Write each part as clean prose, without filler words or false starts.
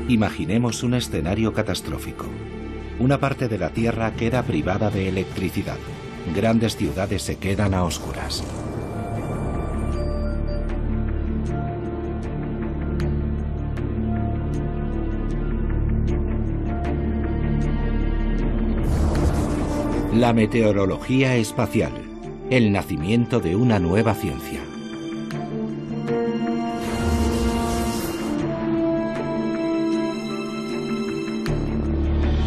Imaginemos un escenario catastrófico. Una parte de la Tierra queda privada de electricidad. Grandes ciudades se quedan a oscuras. La meteorología espacial, el nacimiento de una nueva ciencia.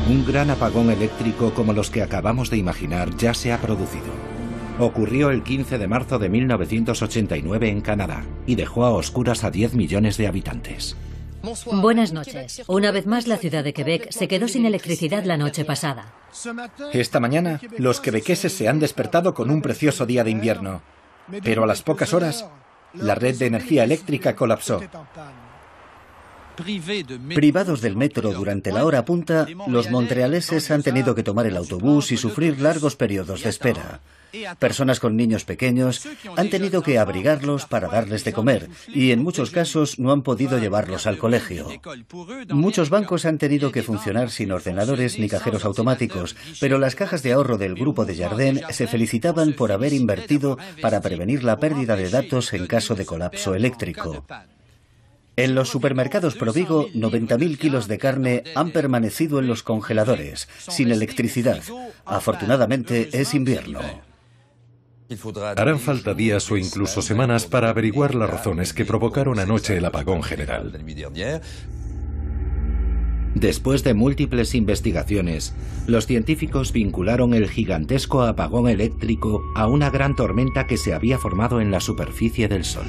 Un gran apagón eléctrico como los que acabamos de imaginar ya se ha producido. Ocurrió el 15 de marzo de 1989 en Canadá y dejó a oscuras a 10 millones de habitantes. Buenas noches. Una vez más, la ciudad de Quebec se quedó sin electricidad la noche pasada. Esta mañana, los quebequeses se han despertado con un precioso día de invierno. Pero a las pocas horas, la red de energía eléctrica colapsó. Privados del metro durante la hora punta, los montrealeses han tenido que tomar el autobús y sufrir largos periodos de espera. Personas con niños pequeños han tenido que abrigarlos para darles de comer y en muchos casos no han podido llevarlos al colegio. Muchos bancos han tenido que funcionar sin ordenadores ni cajeros automáticos, pero las cajas de ahorro del grupo de Jardin se felicitaban por haber invertido para prevenir la pérdida de datos en caso de colapso eléctrico. En los supermercados Provigo, 90.000 kilos de carne han permanecido en los congeladores, sin electricidad. Afortunadamente es invierno. Harán falta días o incluso semanas para averiguar las razones que provocaron anoche el apagón general. Después de múltiples investigaciones, los científicos vincularon el gigantesco apagón eléctrico a una gran tormenta que se había formado en la superficie del Sol.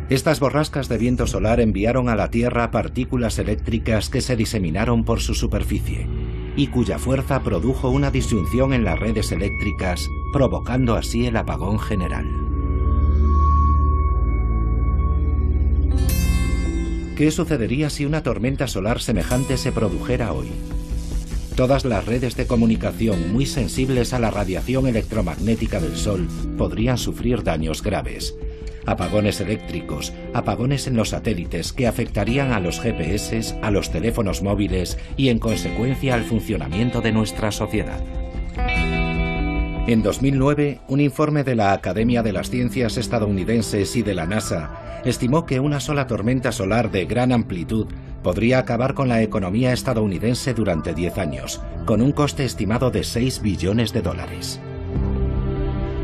Estas borrascas de viento solar enviaron a la Tierra partículas eléctricas que se diseminaron por su superficie y cuya fuerza produjo una disyunción en las redes eléctricas, provocando así el apagón general. ¿Qué sucedería si una tormenta solar semejante se produjera hoy? Todas las redes de comunicación muy sensibles a la radiación electromagnética del Sol podrían sufrir daños graves. Apagones eléctricos, apagones en los satélites que afectarían a los GPS, a los teléfonos móviles y en consecuencia al funcionamiento de nuestra sociedad. En 2009, un informe de la Academia de las Ciencias estadounidenses y de la NASA estimó que una sola tormenta solar de gran amplitud podría acabar con la economía estadounidense durante 10 años, con un coste estimado de $6 billones.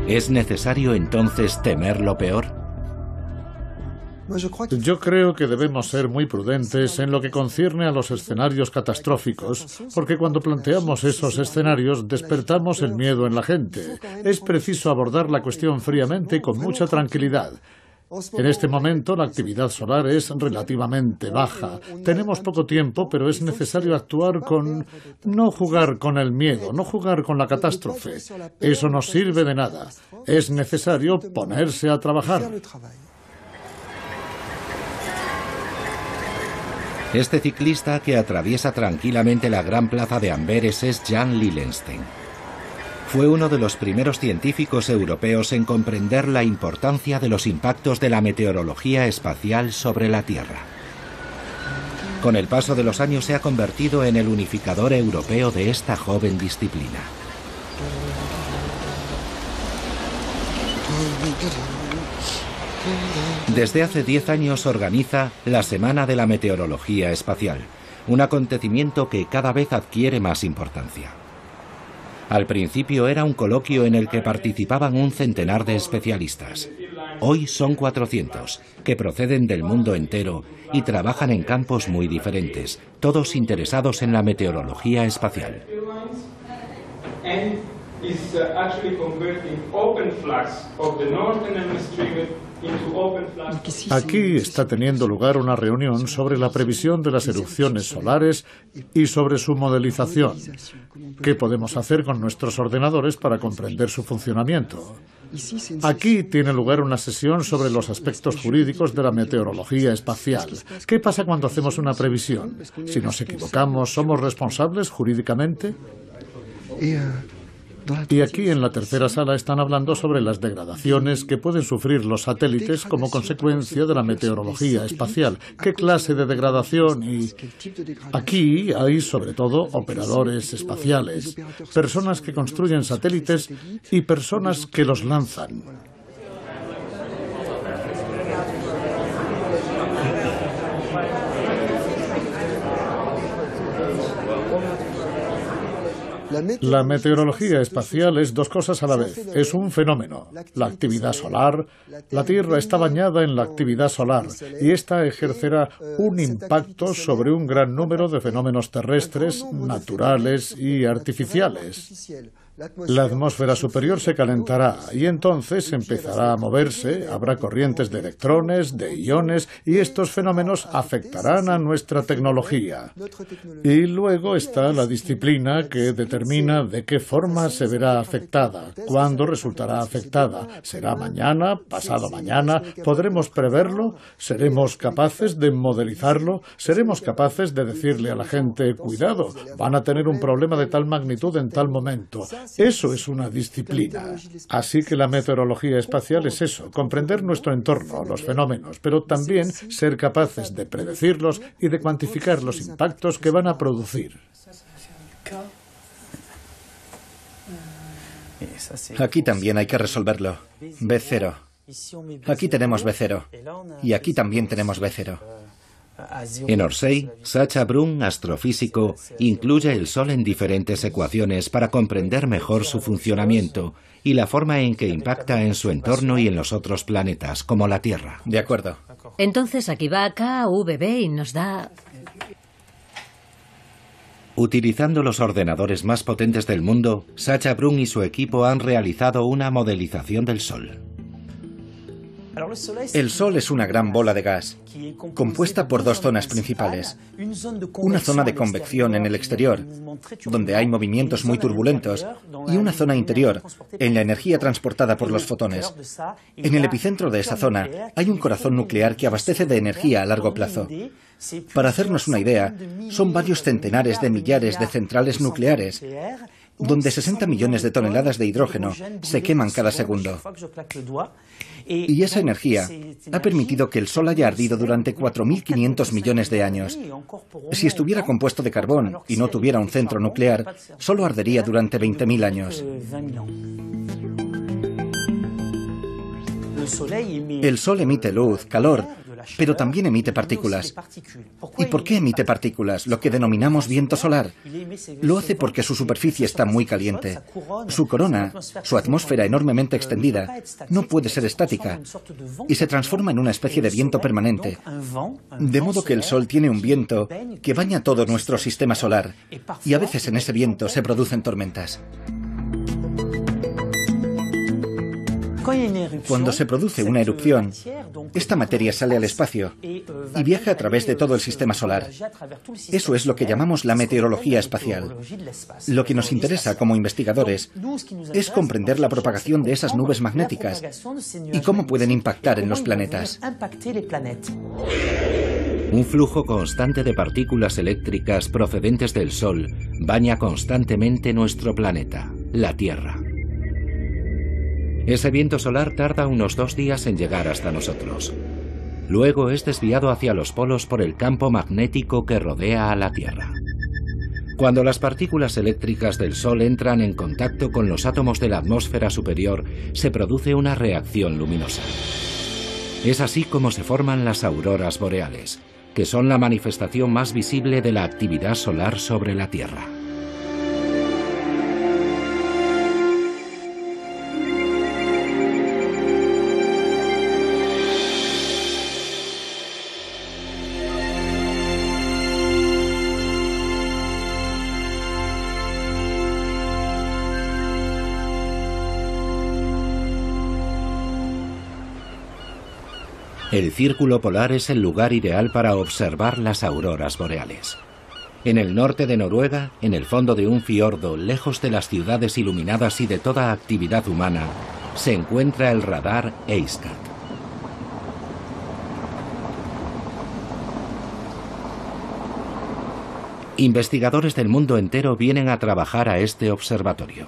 ¿Es necesario entonces temer lo peor? Yo creo que debemos ser muy prudentes en lo que concierne a los escenarios catastróficos, porque cuando planteamos esos escenarios despertamos el miedo en la gente. Es preciso abordar la cuestión fríamente y con mucha tranquilidad. En este momento la actividad solar es relativamente baja. Tenemos poco tiempo, pero es necesario actuar no jugar con el miedo, no jugar con la catástrofe. Eso no sirve de nada. Es necesario ponerse a trabajar. Este ciclista que atraviesa tranquilamente la gran plaza de Amberes es Jan Lillenstein. Fue uno de los primeros científicos europeos en comprender la importancia de los impactos de la meteorología espacial sobre la Tierra. Con el paso de los años se ha convertido en el unificador europeo de esta joven disciplina. Desde hace 10 años organiza la Semana de la Meteorología Espacial, un acontecimiento que cada vez adquiere más importancia. Al principio era un coloquio en el que participaban un centenar de especialistas. Hoy son 400, que proceden del mundo entero y trabajan en campos muy diferentes, todos interesados en la meteorología espacial. Aquí está teniendo lugar una reunión sobre la previsión de las erupciones solares y sobre su modelización. ¿Qué podemos hacer con nuestros ordenadores para comprender su funcionamiento? Aquí tiene lugar una sesión sobre los aspectos jurídicos de la meteorología espacial. ¿Qué pasa cuando hacemos una previsión? Si nos equivocamos, ¿somos responsables jurídicamente? Y aquí en la tercera sala están hablando sobre las degradaciones que pueden sufrir los satélites como consecuencia de la meteorología espacial. ¿Qué clase de degradación? Y aquí hay sobre todo operadores espaciales, personas que construyen satélites y personas que los lanzan. La meteorología espacial es dos cosas a la vez. Es un fenómeno, la actividad solar. La Tierra está bañada en la actividad solar y esta ejercerá un impacto sobre un gran número de fenómenos terrestres, naturales y artificiales. La atmósfera superior se calentará y entonces empezará a moverse, habrá corrientes de electrones, de iones, y estos fenómenos afectarán a nuestra tecnología. Y luego está la disciplina que determina de qué forma se verá afectada, cuándo resultará afectada. ¿Será mañana, pasado mañana? ¿Podremos preverlo? ¿Seremos capaces de modelizarlo? ¿Seremos capaces de decirle a la gente, cuidado, van a tener un problema de tal magnitud en tal momento? Eso es una disciplina. Así que la meteorología espacial es eso, comprender nuestro entorno, los fenómenos, pero también ser capaces de predecirlos y de cuantificar los impactos que van a producir. Aquí también hay que resolverlo. B0. Aquí tenemos B0. Y aquí también tenemos B0. En Orsay, Sacha Brun, astrofísico, incluye el Sol en diferentes ecuaciones para comprender mejor su funcionamiento y la forma en que impacta en su entorno y en los otros planetas, como la Tierra. De acuerdo. Entonces aquí va KVB y nos da... Utilizando los ordenadores más potentes del mundo, Sacha Brun y su equipo han realizado una modelización del Sol. El Sol es una gran bola de gas, compuesta por dos zonas principales. Una zona de convección en el exterior, donde hay movimientos muy turbulentos, y una zona interior, en la energía transportada por los fotones. En el epicentro de esa zona hay un corazón nuclear que abastece de energía a largo plazo. Para hacernos una idea, son varios centenares de millares de centrales nucleares, donde 60 millones de toneladas de hidrógeno se queman cada segundo. Y esa energía ha permitido que el Sol haya ardido durante 4.500 millones de años. Si estuviera compuesto de carbón y no tuviera un centro nuclear, solo ardería durante 20.000 años. El Sol emite luz, calor, pero también emite partículas. ¿Y por qué emite partículas, lo que denominamos viento solar? Lo hace porque su superficie está muy caliente. Su corona, su atmósfera enormemente extendida, no puede ser estática y se transforma en una especie de viento permanente. De modo que el Sol tiene un viento que baña todo nuestro sistema solar y a veces en ese viento se producen tormentas. Cuando se produce una erupción, esta materia sale al espacio y viaja a través de todo el sistema solar. Eso es lo que llamamos la meteorología espacial. Lo que nos interesa como investigadores es comprender la propagación de esas nubes magnéticas y cómo pueden impactar en los planetas. Un flujo constante de partículas eléctricas procedentes del Sol baña constantemente nuestro planeta, la Tierra. Ese viento solar tarda unos 2 días en llegar hasta nosotros. Luego es desviado hacia los polos por el campo magnético que rodea a la Tierra. Cuando las partículas eléctricas del Sol entran en contacto con los átomos de la atmósfera superior, se produce una reacción luminosa. Es así como se forman las auroras boreales, que son la manifestación más visible de la actividad solar sobre la Tierra. El círculo polar es el lugar ideal para observar las auroras boreales. En el norte de Noruega, en el fondo de un fiordo, lejos de las ciudades iluminadas y de toda actividad humana, se encuentra el radar EISCAT. Investigadores del mundo entero vienen a trabajar a este observatorio.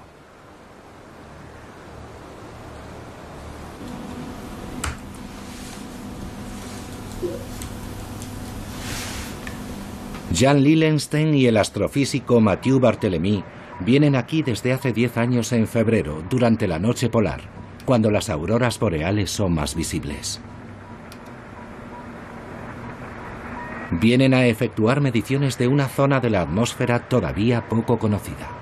Jan Lillenstein y el astrofísico Mathieu Barthélemy vienen aquí desde hace 10 años en febrero, durante la noche polar, cuando las auroras boreales son más visibles. Vienen a efectuar mediciones de una zona de la atmósfera todavía poco conocida.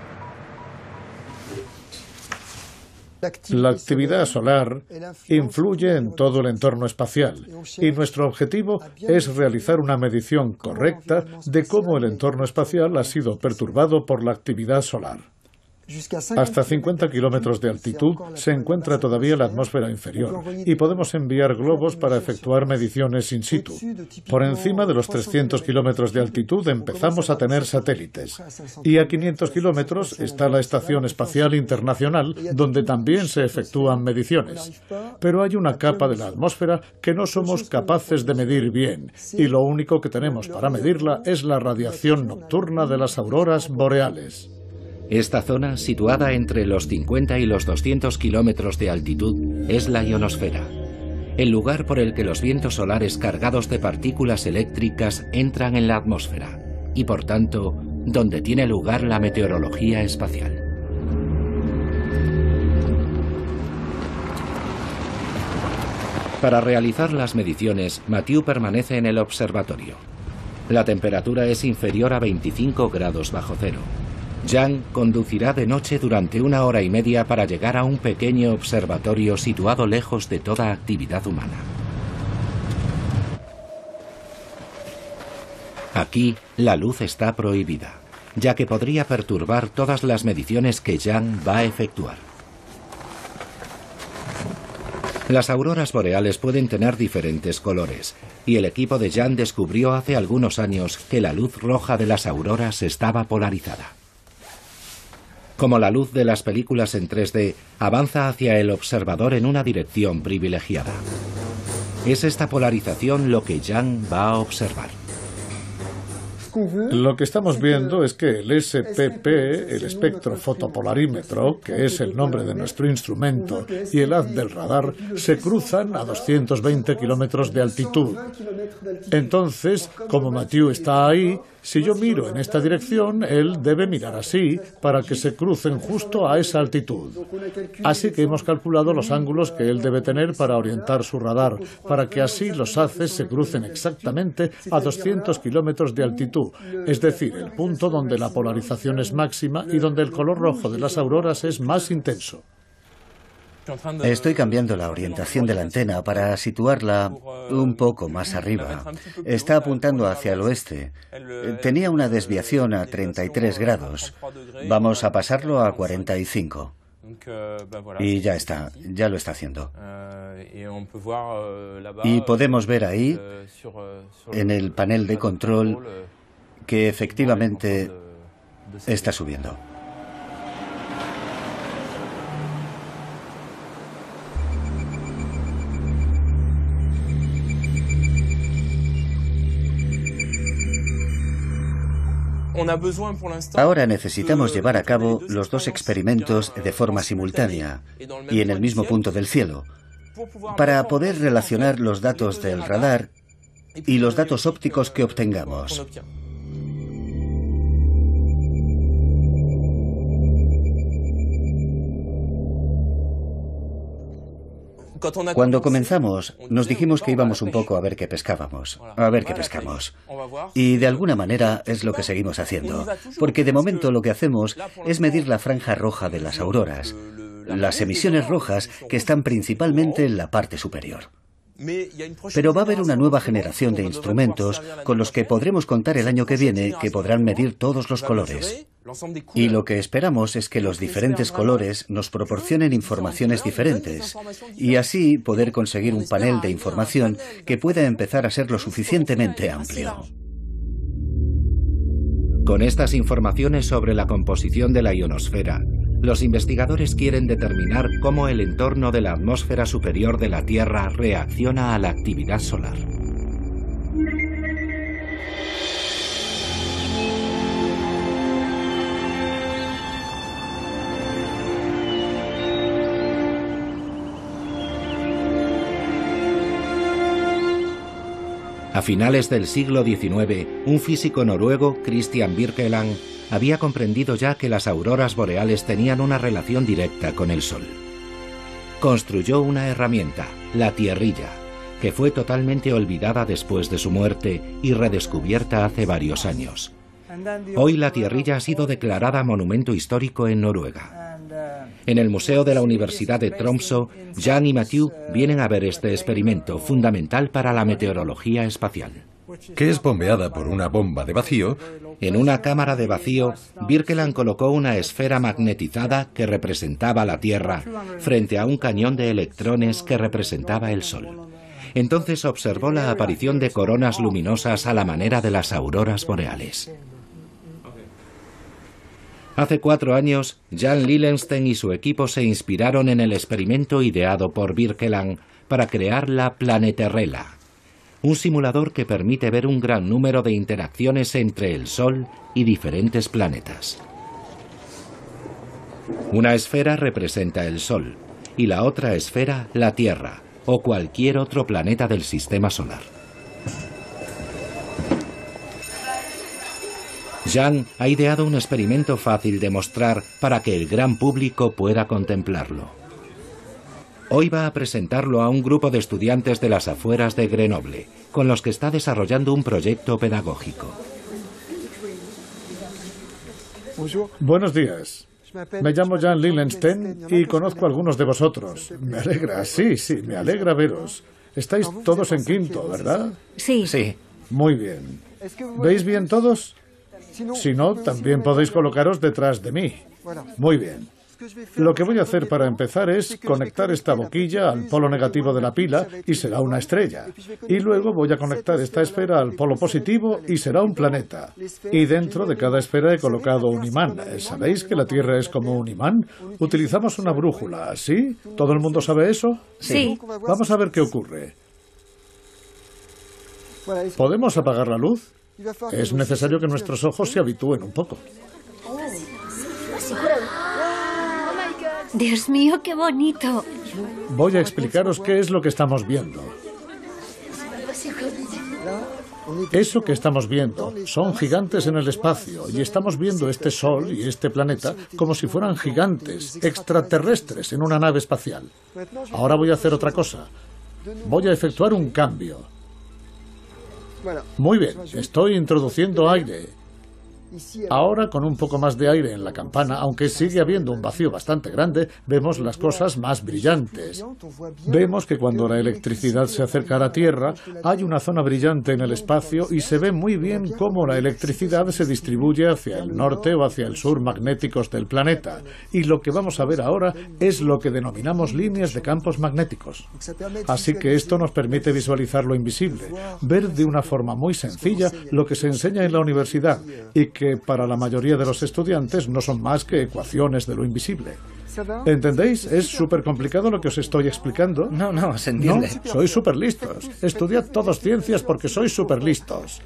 La actividad solar influye en todo el entorno espacial y nuestro objetivo es realizar una medición correcta de cómo el entorno espacial ha sido perturbado por la actividad solar. Hasta 50 kilómetros de altitud se encuentra todavía la atmósfera inferior y podemos enviar globos para efectuar mediciones in situ. Por encima de los 300 kilómetros de altitud empezamos a tener satélites y a 500 kilómetros está la Estación Espacial Internacional, donde también se efectúan mediciones. Pero hay una capa de la atmósfera que no somos capaces de medir bien y lo único que tenemos para medirla es la radiación nocturna de las auroras boreales. Esta zona, situada entre los 50 y los 200 kilómetros de altitud, es la ionosfera, el lugar por el que los vientos solares cargados de partículas eléctricas entran en la atmósfera y, por tanto, donde tiene lugar la meteorología espacial. Para realizar las mediciones, Mathieu permanece en el observatorio. La temperatura es inferior a 25 grados bajo cero. Jan conducirá de noche durante 1 hora y media para llegar a un pequeño observatorio situado lejos de toda actividad humana. Aquí, la luz está prohibida, ya que podría perturbar todas las mediciones que Jan va a efectuar. Las auroras boreales pueden tener diferentes colores, y el equipo de Jan descubrió hace algunos años que la luz roja de las auroras estaba polarizada. Como la luz de las películas en 3D, avanza hacia el observador en una dirección privilegiada. Es esta polarización lo que Jan va a observar. Lo que estamos viendo es que el SPP, el espectro fotopolarímetro, que es el nombre de nuestro instrumento, y el haz del radar se cruzan a 220 kilómetros de altitud. Entonces, como Mathieu está ahí, si yo miro en esta dirección, él debe mirar así para que se crucen justo a esa altitud. Así que hemos calculado los ángulos que él debe tener para orientar su radar, para que así los haces se crucen exactamente a 200 kilómetros de altitud, es decir, el punto donde la polarización es máxima y donde el color rojo de las auroras es más intenso. Estoy cambiando la orientación de la antena para situarla un poco más arriba. Está apuntando hacia el oeste. Tenía una desviación a 33 grados. Vamos a pasarlo a 45. Y ya está, ya lo está haciendo. Y podemos ver ahí, en el panel de control, que efectivamente está subiendo. Ahora necesitamos llevar a cabo los dos experimentos de forma simultánea y en el mismo punto del cielo, para poder relacionar los datos del radar y los datos ópticos que obtengamos. Cuando comenzamos, nos dijimos que íbamos un poco a ver qué pescábamos, a ver qué pescamos. Y de alguna manera es lo que seguimos haciendo, porque de momento lo que hacemos es medir la franja roja de las auroras, las emisiones rojas que están principalmente en la parte superior. Pero va a haber una nueva generación de instrumentos con los que podremos contar el año que viene que podrán medir todos los colores. Y lo que esperamos es que los diferentes colores nos proporcionen informaciones diferentes y así poder conseguir un panel de información que pueda empezar a ser lo suficientemente amplio. Con estas informaciones sobre la composición de la ionosfera, los investigadores quieren determinar cómo el entorno de la atmósfera superior de la Tierra reacciona a la actividad solar. A finales del siglo XIX, un físico noruego, Christian Birkeland, había comprendido ya que las auroras boreales tenían una relación directa con el Sol. Construyó una herramienta, la tierrilla, que fue totalmente olvidada después de su muerte y redescubierta hace varios años. Hoy la tierrilla ha sido declarada monumento histórico en Noruega. En el Museo de la Universidad de Tromsø, Jan y Mathieu vienen a ver este experimento fundamental para la meteorología espacial. Que es bombeada por una bomba de vacío. En una cámara de vacío, Birkeland colocó una esfera magnetizada que representaba la Tierra frente a un cañón de electrones que representaba el Sol. Entonces observó la aparición de coronas luminosas a la manera de las auroras boreales. Hace 4 años, Jan Lillensten y su equipo se inspiraron en el experimento ideado por Birkeland para crear la Planeterrela, un simulador que permite ver un gran número de interacciones entre el Sol y diferentes planetas. Una esfera representa el Sol y la otra esfera la Tierra o cualquier otro planeta del sistema solar. Jan ha ideado un experimento fácil de mostrar para que el gran público pueda contemplarlo. Hoy va a presentarlo a un grupo de estudiantes de las afueras de Grenoble, con los que está desarrollando un proyecto pedagógico. Buenos días. Me llamo Jan Lillensten y conozco a algunos de vosotros. Me alegra, sí, me alegra veros. Estáis todos en quinto, ¿verdad? Sí. Sí. Muy bien. ¿Veis bien todos? Si no, también podéis colocaros detrás de mí. Muy bien. Lo que voy a hacer para empezar es conectar esta boquilla al polo negativo de la pila y será una estrella. Y luego voy a conectar esta esfera al polo positivo y será un planeta. Y dentro de cada esfera he colocado un imán. ¿Sabéis que la Tierra es como un imán? Utilizamos una brújula, ¿sí? ¿Todo el mundo sabe eso? Sí. Vamos a ver qué ocurre. ¿Podemos apagar la luz? Es necesario que nuestros ojos se habitúen un poco. Dios mío, qué bonito. Voy a explicaros qué es lo que estamos viendo. Eso que estamos viendo son gigantes en el espacio y estamos viendo este Sol y este planeta como si fueran gigantes, extraterrestres en una nave espacial. Ahora voy a hacer otra cosa. Voy a efectuar un cambio. Muy bien, estoy introduciendo aire. Ahora, con un poco más de aire en la campana, aunque sigue habiendo un vacío bastante grande, vemos las cosas más brillantes. Vemos que cuando la electricidad se acerca a la Tierra, hay una zona brillante en el espacio y se ve muy bien cómo la electricidad se distribuye hacia el norte o hacia el sur magnéticos del planeta. Y lo que vamos a ver ahora es lo que denominamos líneas de campos magnéticos. Así que esto nos permite visualizar lo invisible, ver de una forma muy sencilla lo que se enseña en la universidad y que para la mayoría de los estudiantes no son más que ecuaciones de lo invisible. ¿Entendéis? ¿Es súper complicado lo que os estoy explicando? No, se entiende. No, sois súper listos. Estudiad todos ciencias porque sois súper listos.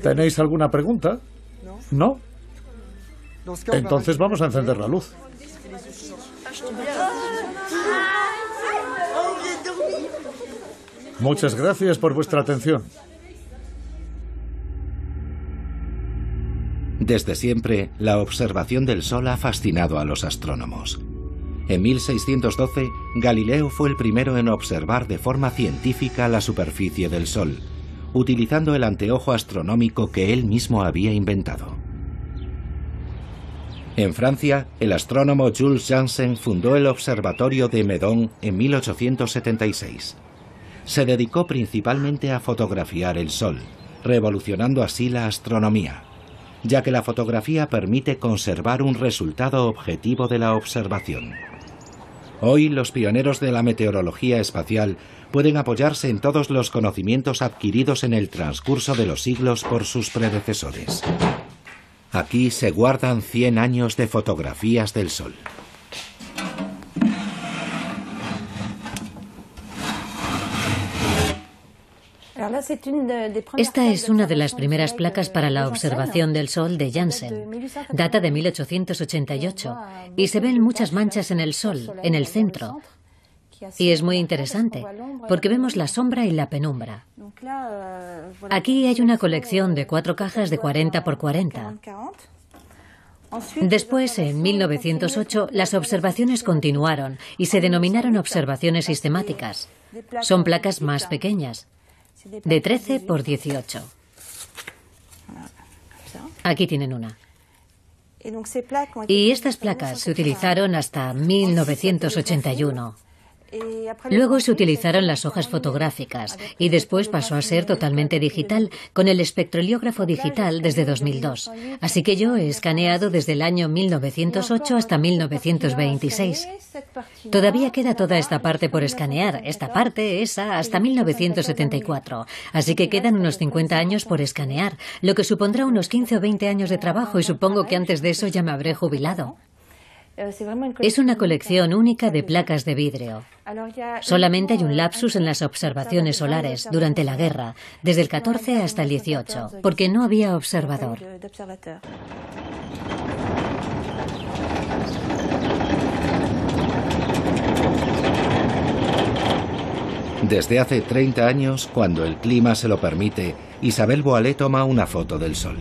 ¿Tenéis alguna pregunta? ¿No? Entonces vamos a encender la luz. Muchas gracias por vuestra atención. Desde siempre, la observación del Sol ha fascinado a los astrónomos. En 1612, Galileo fue el primero en observar de forma científica la superficie del Sol, utilizando el anteojo astronómico que él mismo había inventado. En Francia, el astrónomo Jules Janssen fundó el observatorio de Meudon en 1876. Se dedicó principalmente a fotografiar el Sol, revolucionando así la astronomía, ya que la fotografía permite conservar un resultado objetivo de la observación. Hoy, los pioneros de la meteorología espacial pueden apoyarse en todos los conocimientos adquiridos en el transcurso de los siglos por sus predecesores. Aquí se guardan 100 años de fotografías del Sol. Esta es una de las primeras placas para la observación del Sol de Janssen. Data de 1888 y se ven muchas manchas en el Sol, en el centro. Y es muy interesante, porque vemos la sombra y la penumbra. Aquí hay una colección de 4 cajas de 40 por 40. Después, en 1908, las observaciones continuaron y se denominaron observaciones sistemáticas. Son placas más pequeñas, de 13 por 18. Aquí tienen una. Y estas placas se utilizaron hasta 1981. Luego se utilizaron las hojas fotográficas y después pasó a ser totalmente digital con el espectroliógrafo digital desde 2002. Así que yo he escaneado desde el año 1908 hasta 1926. Todavía queda toda esta parte por escanear, esta parte, esa, hasta 1974. Así que quedan unos 50 años por escanear, lo que supondrá unos 15 o 20 años de trabajo y supongo que antes de eso ya me habré jubilado. Es una colección única de placas de vidrio. Solamente hay un lapsus en las observaciones solares durante la guerra, desde el 14 hasta el 18, porque no había observador. Desde hace 30 años, cuando el clima se lo permite, Isabelle Boilet toma una foto del Sol.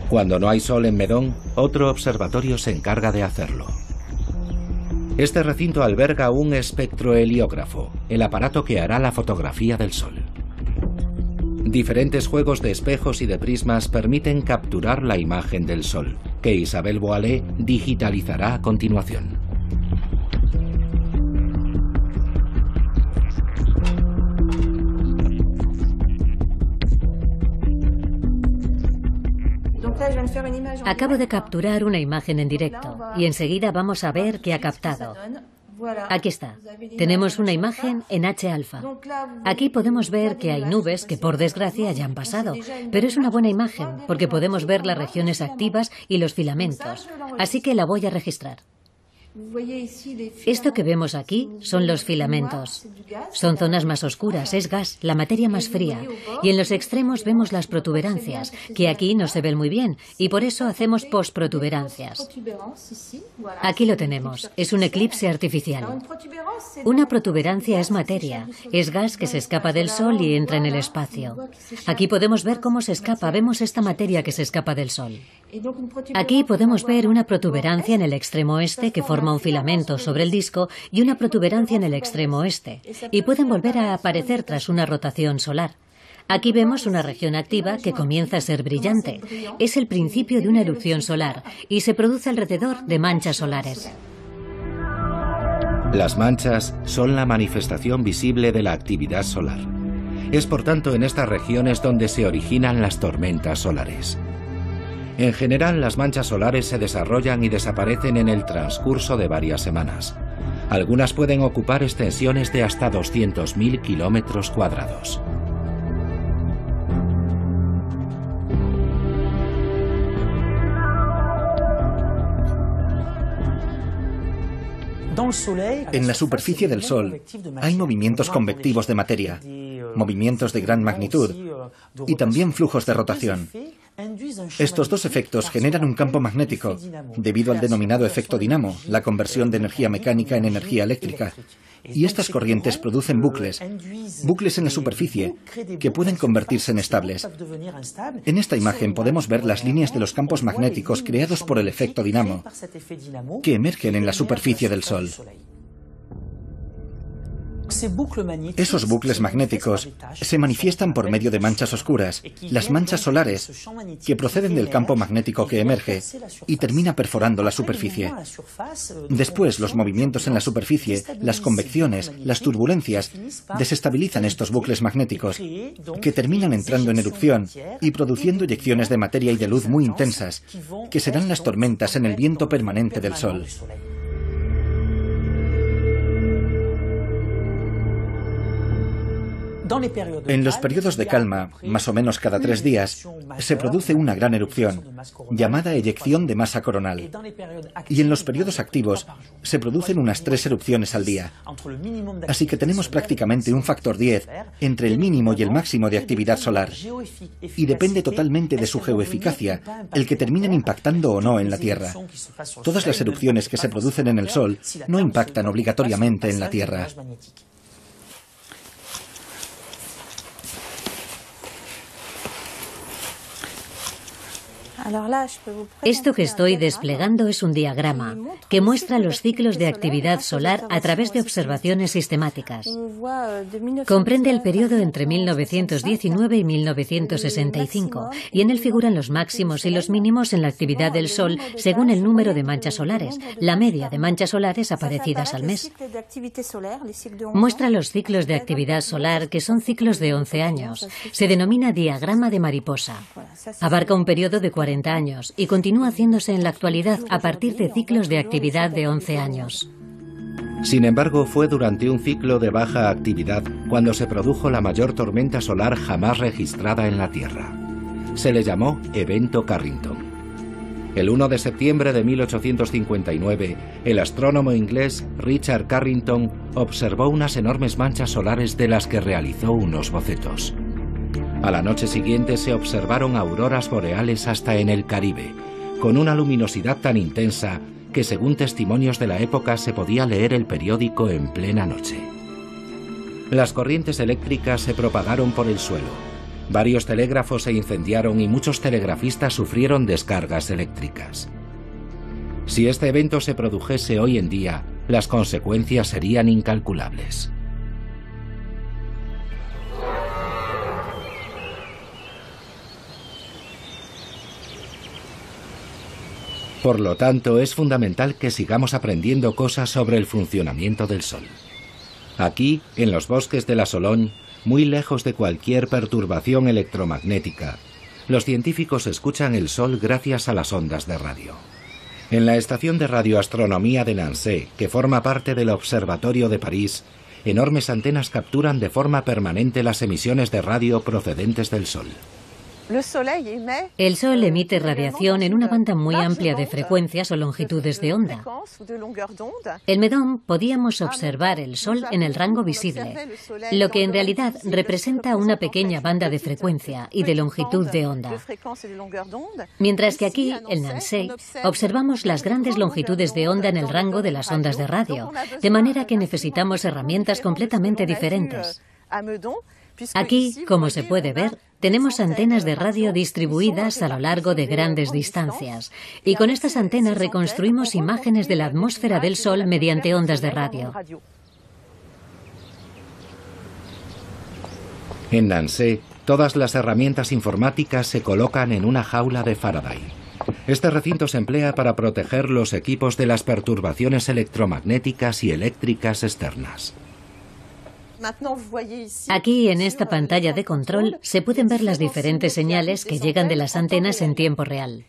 Cuando no hay sol en Meudon, otro observatorio se encarga de hacerlo. Este recinto alberga un espectroheliógrafo, el aparato que hará la fotografía del Sol. Diferentes juegos de espejos y de prismas permiten capturar la imagen del Sol, que Isabelle Boilet digitalizará a continuación. Acabo de capturar una imagen en directo y enseguida vamos a ver qué ha captado. Aquí está. Tenemos una imagen en H-alfa. Aquí podemos ver que hay nubes que por desgracia ya han pasado, pero es una buena imagen porque podemos ver las regiones activas y los filamentos. Así que la voy a registrar. Esto que vemos aquí son los filamentos. Son zonas más oscuras, es gas, la materia más fría. Y en los extremos vemos las protuberancias, que aquí no se ven muy bien, y por eso hacemos postprotuberancias. Aquí lo tenemos, es un eclipse artificial. Una protuberancia es materia, es gas que se escapa del Sol y entra en el espacio. Aquí podemos ver cómo se escapa, vemos esta materia que se escapa del Sol. Aquí podemos ver una protuberancia en el extremo este que forma un filamento sobre el disco y una protuberancia en el extremo oeste, y pueden volver a aparecer tras una rotación solar. Aquí vemos una región activa que comienza a ser brillante. Es el principio de una erupción solar y se produce alrededor de manchas solares. Las manchas son la manifestación visible de la actividad solar. Es por tanto en estas regiones donde se originan las tormentas solares. En general, las manchas solares se desarrollan y desaparecen en el transcurso de varias semanas. Algunas pueden ocupar extensiones de hasta 200.000 kilómetros cuadrados. En la superficie del Sol hay movimientos convectivos de materia, movimientos de gran magnitud y también flujos de rotación. Estos dos efectos generan un campo magnético, debido al denominado efecto dinamo, la conversión de energía mecánica en energía eléctrica. Y estas corrientes producen bucles en la superficie, que pueden convertirse en estables. En esta imagen podemos ver las líneas de los campos magnéticos creados por el efecto dinamo, que emergen en la superficie del Sol. Esos bucles magnéticos se manifiestan por medio de manchas oscuras, las manchas solares, que proceden del campo magnético que emerge y termina perforando la superficie. Después, los movimientos en la superficie, las convecciones, las turbulencias, desestabilizan estos bucles magnéticos, que terminan entrando en erupción y produciendo eyecciones de materia y de luz muy intensas, que serán las tormentas en el viento permanente del Sol. En los periodos de calma, más o menos cada 3 días, se produce una gran erupción, llamada eyección de masa coronal. Y en los periodos activos, se producen unas 3 erupciones al día. Así que tenemos prácticamente un factor 10 entre el mínimo y el máximo de actividad solar. Y depende totalmente de su geoeficacia, el que terminen impactando o no en la Tierra. Todas las erupciones que se producen en el Sol no impactan obligatoriamente en la Tierra. Esto que estoy desplegando es un diagrama que muestra los ciclos de actividad solar a través de observaciones sistemáticas. Comprende el periodo entre 1919 y 1965 y en él figuran los máximos y los mínimos en la actividad del Sol según el número de manchas solares, la media de manchas solares aparecidas al mes. Muestra los ciclos de actividad solar, que son ciclos de 11 años. Se denomina diagrama de mariposa. Abarca un periodo de 40 años y continúa haciéndose en la actualidad a partir de ciclos de actividad de 11 años. Sin embargo, fue durante un ciclo de baja actividad cuando se produjo la mayor tormenta solar jamás registrada en la Tierra. Se le llamó Evento Carrington. El 1 de septiembre de 1859, el astrónomo inglés Richard Carrington observó unas enormes manchas solares de las que realizó unos bocetos. A la noche siguiente se observaron auroras boreales hasta en el Caribe, con una luminosidad tan intensa que según testimonios de la época se podía leer el periódico en plena noche. Las corrientes eléctricas se propagaron por el suelo. Varios telégrafos se incendiaron y muchos telegrafistas sufrieron descargas eléctricas. Si este evento se produjese hoy en día, las consecuencias serían incalculables. Por lo tanto, es fundamental que sigamos aprendiendo cosas sobre el funcionamiento del Sol. Aquí, en los bosques de la Sologne, muy lejos de cualquier perturbación electromagnética, los científicos escuchan el Sol gracias a las ondas de radio. En la estación de radioastronomía de Nancy, que forma parte del Observatorio de París, enormes antenas capturan de forma permanente las emisiones de radio procedentes del Sol. El Sol emite radiación en una banda muy amplia de frecuencias o longitudes de onda. En Meudon podíamos observar el Sol en el rango visible, lo que en realidad representa una pequeña banda de frecuencia y de longitud de onda. Mientras que aquí, en Nancy, observamos las grandes longitudes de onda en el rango de las ondas de radio, de manera que necesitamos herramientas completamente diferentes. Aquí, como se puede ver, tenemos antenas de radio distribuidas a lo largo de grandes distancias, y con estas antenas reconstruimos imágenes de la atmósfera del Sol mediante ondas de radio. En Nancy, todas las herramientas informáticas se colocan en una jaula de Faraday. Este recinto se emplea para proteger los equipos de las perturbaciones electromagnéticas y eléctricas externas. Aquí, en esta pantalla de control, se pueden ver las diferentes señales que llegan de las antenas en tiempo real.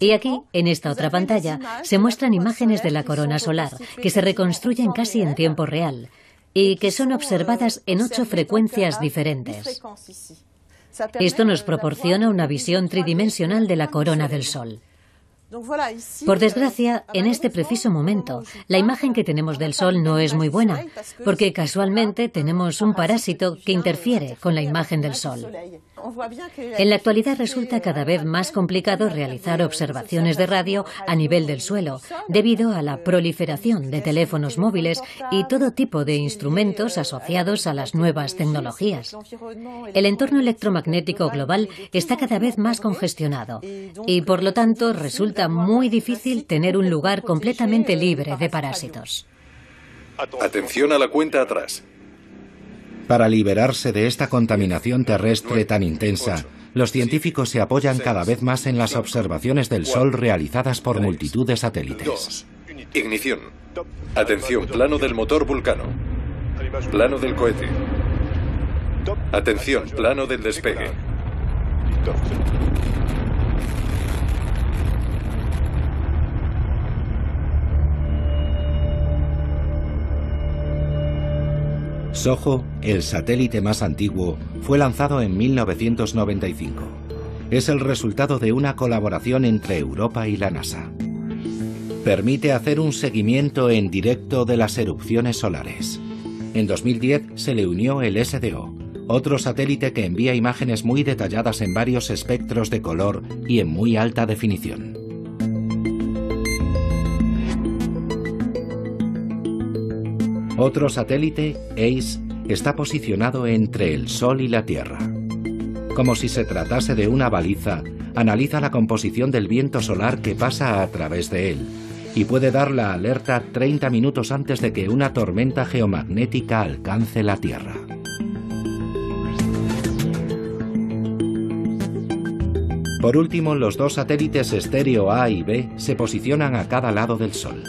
Y aquí, en esta otra pantalla, se muestran imágenes de la corona solar, que se reconstruyen casi en tiempo real, y que son observadas en 8 frecuencias diferentes. Esto nos proporciona una visión tridimensional de la corona del Sol. Por desgracia, en este preciso momento, la imagen que tenemos del Sol no es muy buena, porque casualmente tenemos un parásito que interfiere con la imagen del Sol. En la actualidad resulta cada vez más complicado realizar observaciones de radio a nivel del suelo, debido a la proliferación de teléfonos móviles y todo tipo de instrumentos asociados a las nuevas tecnologías. El entorno electromagnético global está cada vez más congestionado y, por lo tanto, resulta muy difícil tener un lugar completamente libre de parásitos. Atención a la cuenta atrás. Para liberarse de esta contaminación terrestre tan intensa, los científicos se apoyan cada vez más en las observaciones del Sol realizadas por multitud de satélites. Ignición. Atención, plano del motor Vulcano. Plano del cohete. Atención, plano del despegue. SOHO, el satélite más antiguo, fue lanzado en 1995. Es el resultado de una colaboración entre Europa y la NASA. Permite hacer un seguimiento en directo de las erupciones solares. En 2010 se le unió el SDO, otro satélite que envía imágenes muy detalladas en varios espectros de color y en muy alta definición. Otro satélite, ACE, está posicionado entre el Sol y la Tierra. Como si se tratase de una baliza, analiza la composición del viento solar que pasa a través de él y puede dar la alerta 30 minutos antes de que una tormenta geomagnética alcance la Tierra. Por último, los dos satélites estéreo A y B se posicionan a cada lado del Sol.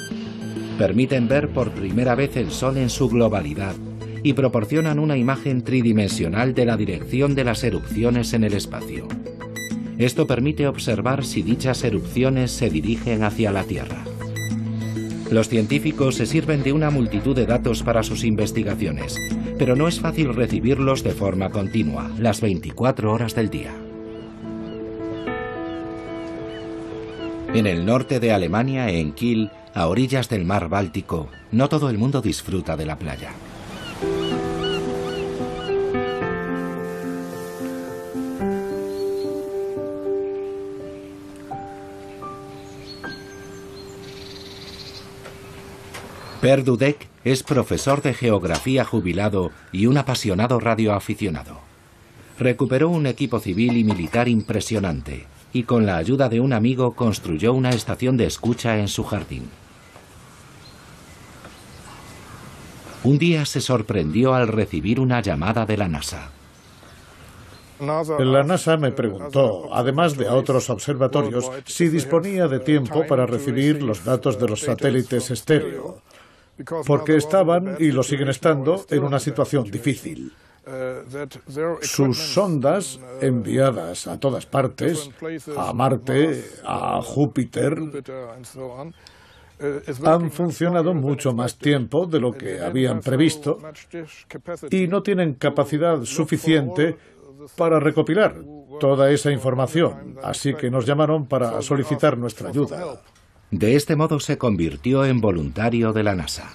Permiten ver por primera vez el Sol en su globalidad y proporcionan una imagen tridimensional de la dirección de las erupciones en el espacio. Esto permite observar si dichas erupciones se dirigen hacia la Tierra. Los científicos se sirven de una multitud de datos para sus investigaciones, pero no es fácil recibirlos de forma continua, las 24 horas del día. En el norte de Alemania, en Kiel, a orillas del mar Báltico, no todo el mundo disfruta de la playa. Per Dudek es profesor de geografía jubilado y un apasionado radioaficionado. Recuperó un equipo civil y militar impresionante y con la ayuda de un amigo construyó una estación de escucha en su jardín. Un día se sorprendió al recibir una llamada de la NASA. La NASA me preguntó, además de a otros observatorios, si disponía de tiempo para recibir los datos de los satélites estéreo, porque estaban, y lo siguen estando, en una situación difícil. Sus sondas, enviadas a todas partes, a Marte, a Júpiter, han funcionado mucho más tiempo de lo que habían previsto y no tienen capacidad suficiente para recopilar toda esa información, así que nos llamaron para solicitar nuestra ayuda. De este modo se convirtió en voluntario de la NASA.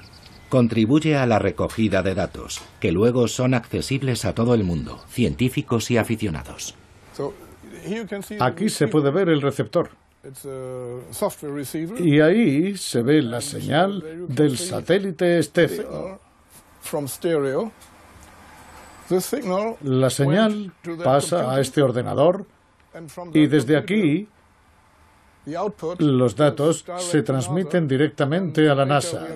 Contribuye a la recogida de datos, que luego son accesibles a todo el mundo, científicos y aficionados. Aquí se puede ver el receptor. Y ahí se ve la señal del satélite estéreo. La señal pasa a este ordenador y desde aquí los datos se transmiten directamente a la NASA.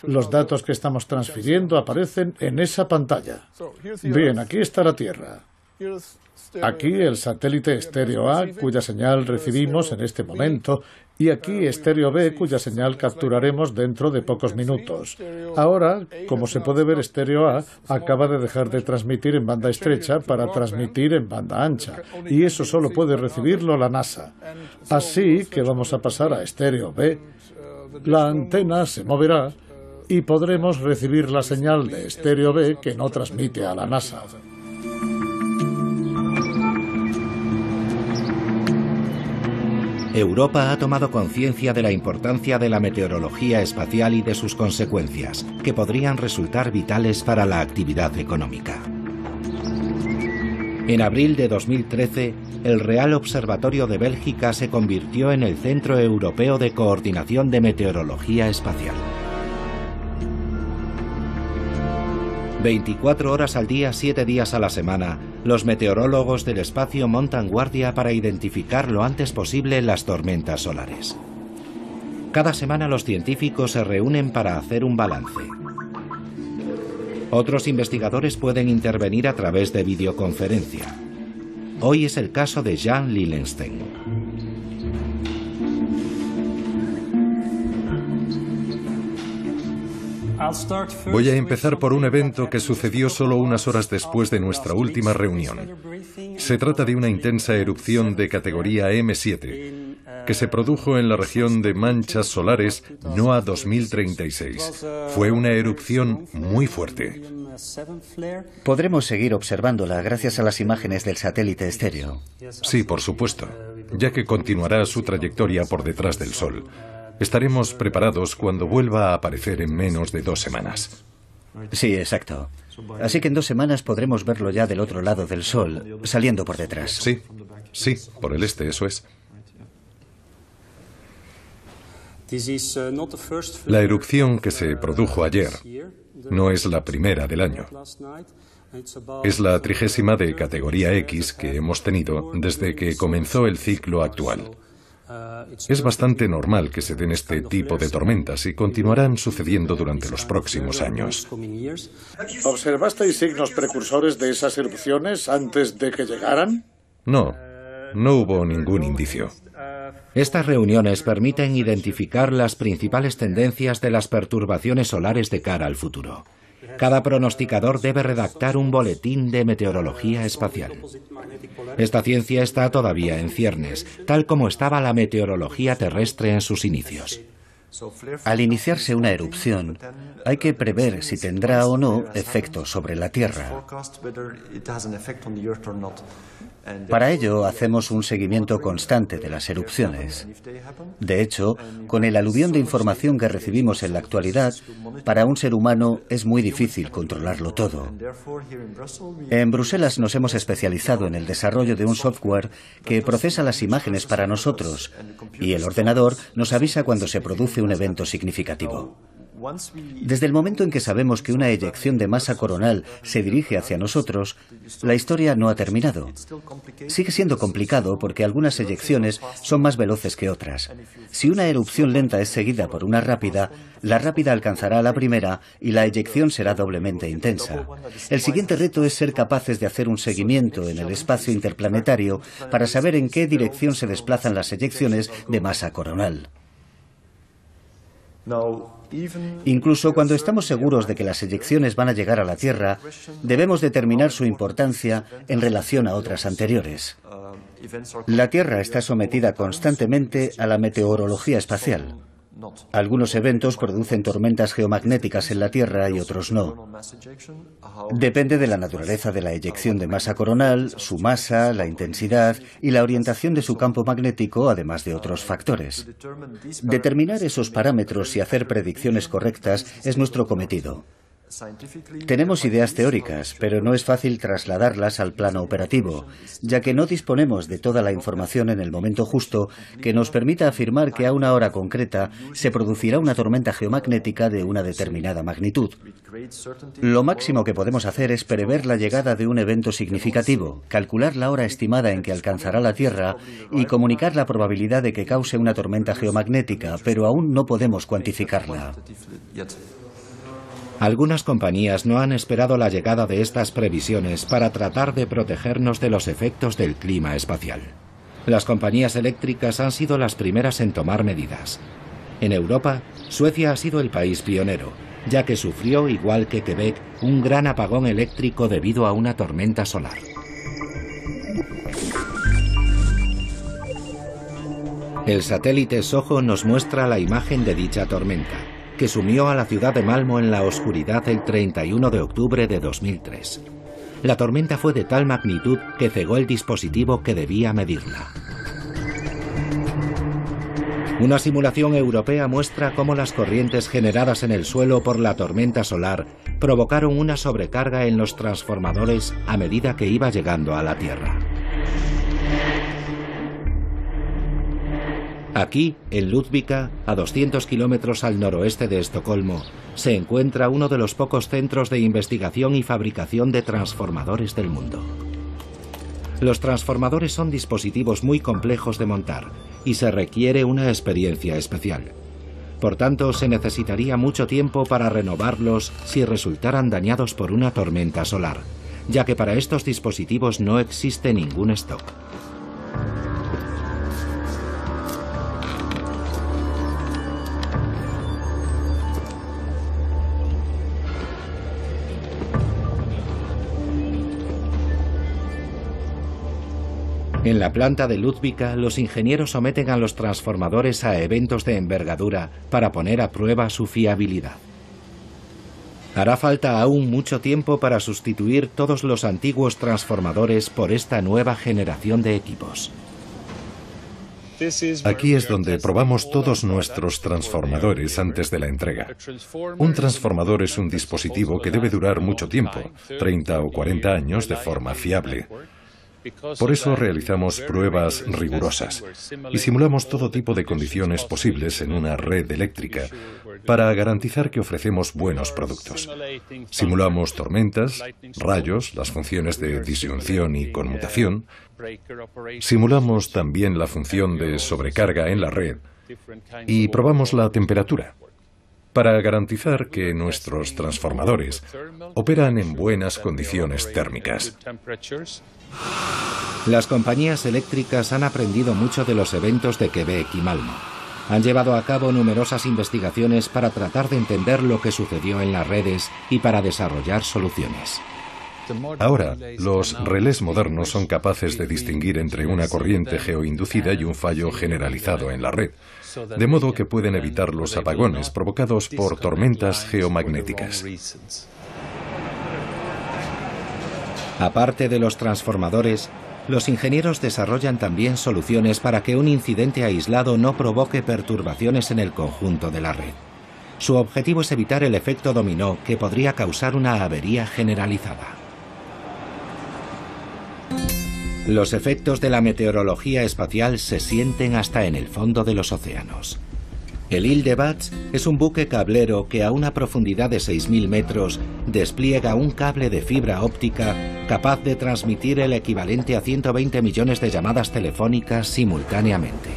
Los datos que estamos transfiriendo aparecen en esa pantalla. Bien, aquí está la Tierra. Aquí el satélite estéreo A, cuya señal recibimos en este momento, y aquí estéreo B, cuya señal capturaremos dentro de pocos minutos. Ahora, como se puede ver, estéreo A acaba de dejar de transmitir en banda estrecha para transmitir en banda ancha, y eso solo puede recibirlo la NASA. Así que vamos a pasar a estéreo B. La antena se moverá y podremos recibir la señal de estéreo B que no transmite a la NASA. Europa ha tomado conciencia de la importancia de la meteorología espacial y de sus consecuencias, que podrían resultar vitales para la actividad económica. En abril de 2013, el Real Observatorio de Bélgica se convirtió en el Centro Europeo de Coordinación de Meteorología Espacial. 24 horas al día, 7 días a la semana, los meteorólogos del espacio montan guardia para identificar lo antes posible las tormentas solares. Cada semana los científicos se reúnen para hacer un balance. Otros investigadores pueden intervenir a través de videoconferencia. Hoy es el caso de Jan Lillenstein. Voy a empezar por un evento que sucedió solo unas horas después de nuestra última reunión. Se trata de una intensa erupción de categoría M7 que se produjo en la región de manchas solares NOAA 2036. Fue una erupción muy fuerte. Podremos seguir observándola gracias a las imágenes del satélite estéreo. Sí, por supuesto, ya que continuará su trayectoria por detrás del Sol. Estaremos preparados cuando vuelva a aparecer en menos de 2 semanas. Sí, exacto. Así que en 2 semanas podremos verlo ya del otro lado del Sol, saliendo por detrás. Sí, por el este, eso es. La erupción que se produjo ayer no es la primera del año. Es la 30ª de categoría X que hemos tenido desde que comenzó el ciclo actual. Es bastante normal que se den este tipo de tormentas y continuarán sucediendo durante los próximos años. ¿Observasteis signos precursores de esas erupciones antes de que llegaran? No hubo ningún indicio. Estas reuniones permiten identificar las principales tendencias de las perturbaciones solares de cara al futuro. Cada pronosticador debe redactar un boletín de meteorología espacial. Esta ciencia está todavía en ciernes, tal como estaba la meteorología terrestre en sus inicios. Al iniciarse una erupción, hay que prever si tendrá o no efectos sobre la Tierra. Para ello, hacemos un seguimiento constante de las erupciones. De hecho, con el aluvión de información que recibimos en la actualidad, para un ser humano es muy difícil controlarlo todo. En Bruselas nos hemos especializado en el desarrollo de un software que procesa las imágenes para nosotros, y el ordenador nos avisa cuando se produce un evento significativo. Desde el momento en que sabemos que una eyección de masa coronal se dirige hacia nosotros, la historia no ha terminado. Sigue siendo complicado porque algunas eyecciones son más veloces que otras. Si una erupción lenta es seguida por una rápida, la rápida alcanzará a la primera y la eyección será doblemente intensa. El siguiente reto es ser capaces de hacer un seguimiento en el espacio interplanetario para saber en qué dirección se desplazan las eyecciones de masa coronal. Incluso cuando estamos seguros de que las eyecciones van a llegar a la Tierra, debemos determinar su importancia en relación a otras anteriores. La Tierra está sometida constantemente a la meteorología espacial. Algunos eventos producen tormentas geomagnéticas en la Tierra y otros no. Depende de la naturaleza de la eyección de masa coronal, su masa, la intensidad y la orientación de su campo magnético, además de otros factores. Determinar esos parámetros y hacer predicciones correctas es nuestro cometido. Tenemos ideas teóricas, pero no es fácil trasladarlas al plano operativo, ya que no disponemos de toda la información en el momento justo que nos permita afirmar que a una hora concreta se producirá una tormenta geomagnética de una determinada magnitud. Lo máximo que podemos hacer es prever la llegada de un evento significativo, calcular la hora estimada en que alcanzará la Tierra y comunicar la probabilidad de que cause una tormenta geomagnética, pero aún no podemos cuantificarla. Algunas compañías no han esperado la llegada de estas previsiones para tratar de protegernos de los efectos del clima espacial. Las compañías eléctricas han sido las primeras en tomar medidas. En Europa, Suecia ha sido el país pionero, ya que sufrió, igual que Quebec, un gran apagón eléctrico debido a una tormenta solar. El satélite SOHO nos muestra la imagen de dicha tormenta, que sumió a la ciudad de Malmö en la oscuridad el 31 de octubre de 2003. La tormenta fue de tal magnitud que cegó el dispositivo que debía medirla. Una simulación europea muestra cómo las corrientes generadas en el suelo por la tormenta solar provocaron una sobrecarga en los transformadores a medida que iba llegando a la Tierra. Aquí, en Ludvika, a 200 kilómetros al noroeste de Estocolmo, se encuentra uno de los pocos centros de investigación y fabricación de transformadores del mundo. Los transformadores son dispositivos muy complejos de montar y se requiere una experiencia especial. Por tanto, se necesitaría mucho tiempo para renovarlos si resultaran dañados por una tormenta solar, ya que para estos dispositivos no existe ningún stock. En la planta de Ludvika, los ingenieros someten a los transformadores a eventos de envergadura para poner a prueba su fiabilidad. Hará falta aún mucho tiempo para sustituir todos los antiguos transformadores por esta nueva generación de equipos. Aquí es donde probamos todos nuestros transformadores antes de la entrega. Un transformador es un dispositivo que debe durar mucho tiempo, 30 o 40 años de forma fiable. Por eso realizamos pruebas rigurosas y simulamos todo tipo de condiciones posibles en una red eléctrica para garantizar que ofrecemos buenos productos. Simulamos tormentas, rayos, las funciones de disyunción y conmutación. Simulamos también la función de sobrecarga en la red y probamos la temperatura para garantizar que nuestros transformadores operan en buenas condiciones térmicas. Las compañías eléctricas han aprendido mucho de los eventos de Quebec y Malmo. Han llevado a cabo numerosas investigaciones para tratar de entender lo que sucedió en las redes y para desarrollar soluciones. Ahora, los relés modernos son capaces de distinguir entre una corriente geoinducida y un fallo generalizado en la red, de modo que pueden evitar los apagones provocados por tormentas geomagnéticas. Aparte de los transformadores, los ingenieros desarrollan también soluciones para que un incidente aislado no provoque perturbaciones en el conjunto de la red. Su objetivo es evitar el efecto dominó que podría causar una avería generalizada. Los efectos de la meteorología espacial se sienten hasta en el fondo de los océanos. El Île de Bats es un buque cablero que a una profundidad de 6.000 metros despliega un cable de fibra óptica capaz de transmitir el equivalente a 120 millones de llamadas telefónicas simultáneamente.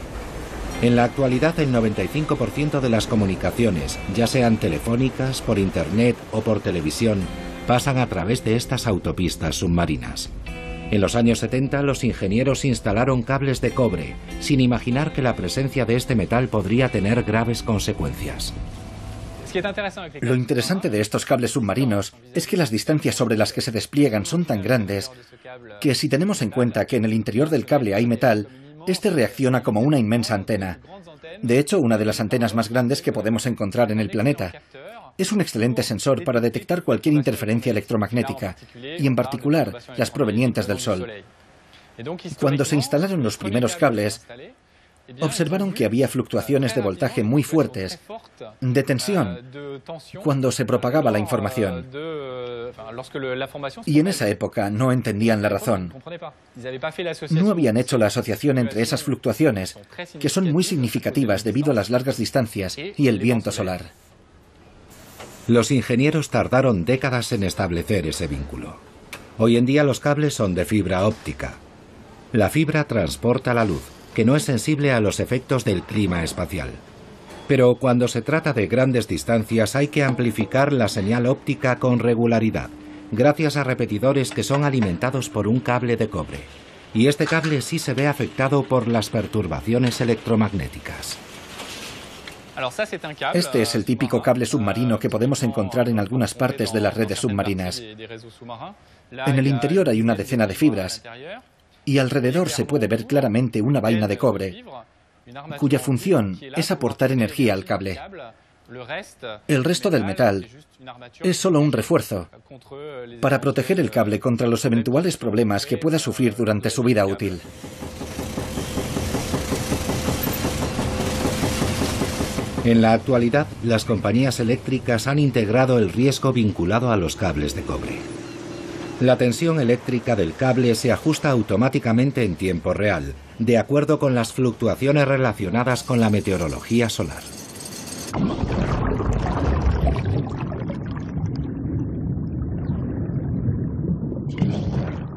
En la actualidad, el 95% de las comunicaciones, ya sean telefónicas, por internet o por televisión, pasan a través de estas autopistas submarinas. En los años 70, los ingenieros instalaron cables de cobre, sin imaginar que la presencia de este metal podría tener graves consecuencias. Lo interesante de estos cables submarinos es que las distancias sobre las que se despliegan son tan grandes que si tenemos en cuenta que en el interior del cable hay metal, este reacciona como una inmensa antena. De hecho, una de las antenas más grandes que podemos encontrar en el planeta. Es un excelente sensor para detectar cualquier interferencia electromagnética, y en particular las provenientes del Sol. Cuando se instalaron los primeros cables, observaron que había fluctuaciones de voltaje muy fuertes, de tensión, cuando se propagaba la información. Y en esa época no entendían la razón. No habían hecho la asociación entre esas fluctuaciones, que son muy significativas debido a las largas distancias y el viento solar. Los ingenieros tardaron décadas en establecer ese vínculo. Hoy en día los cables son de fibra óptica. La fibra transporta la luz, que no es sensible a los efectos del clima espacial. Pero cuando se trata de grandes distancias hay que amplificar la señal óptica con regularidad, gracias a repetidores que son alimentados por un cable de cobre. Y este cable sí se ve afectado por las perturbaciones electromagnéticas. Este es el típico cable submarino que podemos encontrar en algunas partes de las redes submarinas. En el interior hay una decena de fibras y alrededor se puede ver claramente una vaina de cobre, cuya función es aportar energía al cable. El resto del metal es solo un refuerzo para proteger el cable contra los eventuales problemas que pueda sufrir durante su vida útil. En la actualidad, las compañías eléctricas han integrado el riesgo vinculado a los cables de cobre. La tensión eléctrica del cable se ajusta automáticamente en tiempo real, de acuerdo con las fluctuaciones relacionadas con la meteorología solar.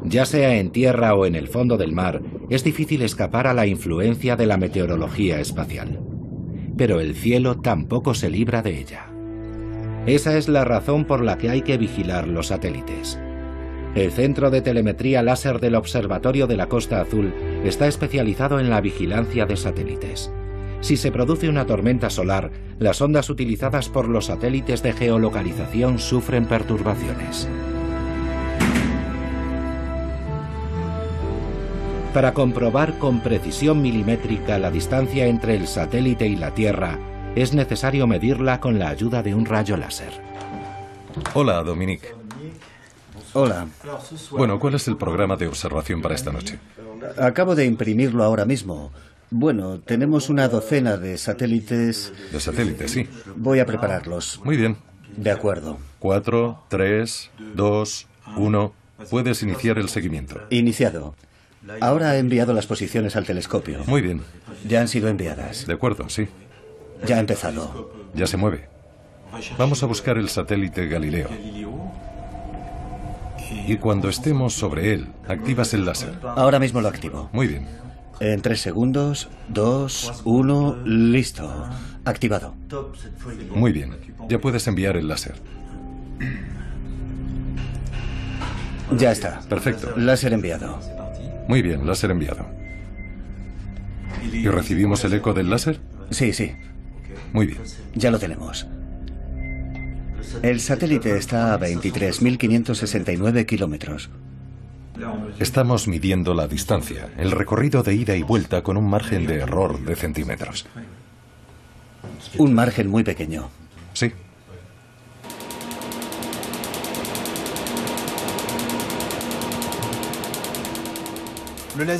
Ya sea en tierra o en el fondo del mar, es difícil escapar a la influencia de la meteorología espacial. Pero el cielo tampoco se libra de ella. Esa es la razón por la que hay que vigilar los satélites. El Centro de Telemetría Láser del Observatorio de la Costa Azul está especializado en la vigilancia de satélites. Si se produce una tormenta solar, las ondas utilizadas por los satélites de geolocalización sufren perturbaciones. Para comprobar con precisión milimétrica la distancia entre el satélite y la Tierra, es necesario medirla con la ayuda de un rayo láser. Hola, Dominique. Hola. Bueno, ¿cuál es el programa de observación para esta noche? Acabo de imprimirlo ahora mismo. Bueno, tenemos una docena de satélites. De satélites, sí. Voy a prepararlos. Muy bien. De acuerdo. 4, 3, 2, 1. Puedes iniciar el seguimiento. Iniciado. Ahora he enviado las posiciones al telescopio. Muy bien. Ya han sido enviadas. De acuerdo, sí. Ya ha empezado. Ya se mueve. Vamos a buscar el satélite Galileo. Y cuando estemos sobre él, activas el láser. Ahora mismo lo activo. Muy bien. En 3 segundos, 2, 1, listo. Activado. Muy bien. Ya puedes enviar el láser. Ya está. Perfecto. Láser enviado. Muy bien, láser enviado. ¿Y recibimos el eco del láser? Sí, sí. Muy bien. Ya lo tenemos. El satélite está a 23.569 kilómetros. Estamos midiendo la distancia, el recorrido de ida y vuelta con un margen de error de centímetros. Un margen muy pequeño. Sí.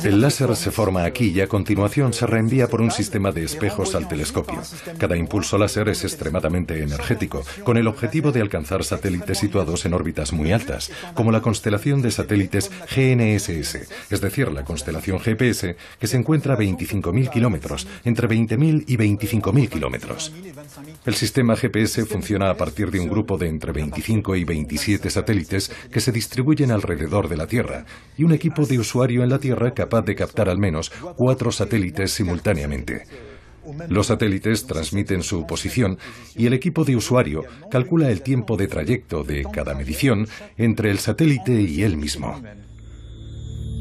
El láser se forma aquí y a continuación se reenvía por un sistema de espejos al telescopio. Cada impulso láser es extremadamente energético, con el objetivo de alcanzar satélites situados en órbitas muy altas, como la constelación de satélites GNSS, es decir, la constelación GPS, que se encuentra a 25.000 kilómetros, entre 20.000 y 25.000 kilómetros. El sistema GPS funciona a partir de un grupo de entre 25 y 27 satélites que se distribuyen alrededor de la Tierra, y un equipo de usuario en la Tierra capaz de captar al menos 4 satélites simultáneamente. Los satélites transmiten su posición y el equipo de usuario calcula el tiempo de trayecto de cada medición entre el satélite y él mismo.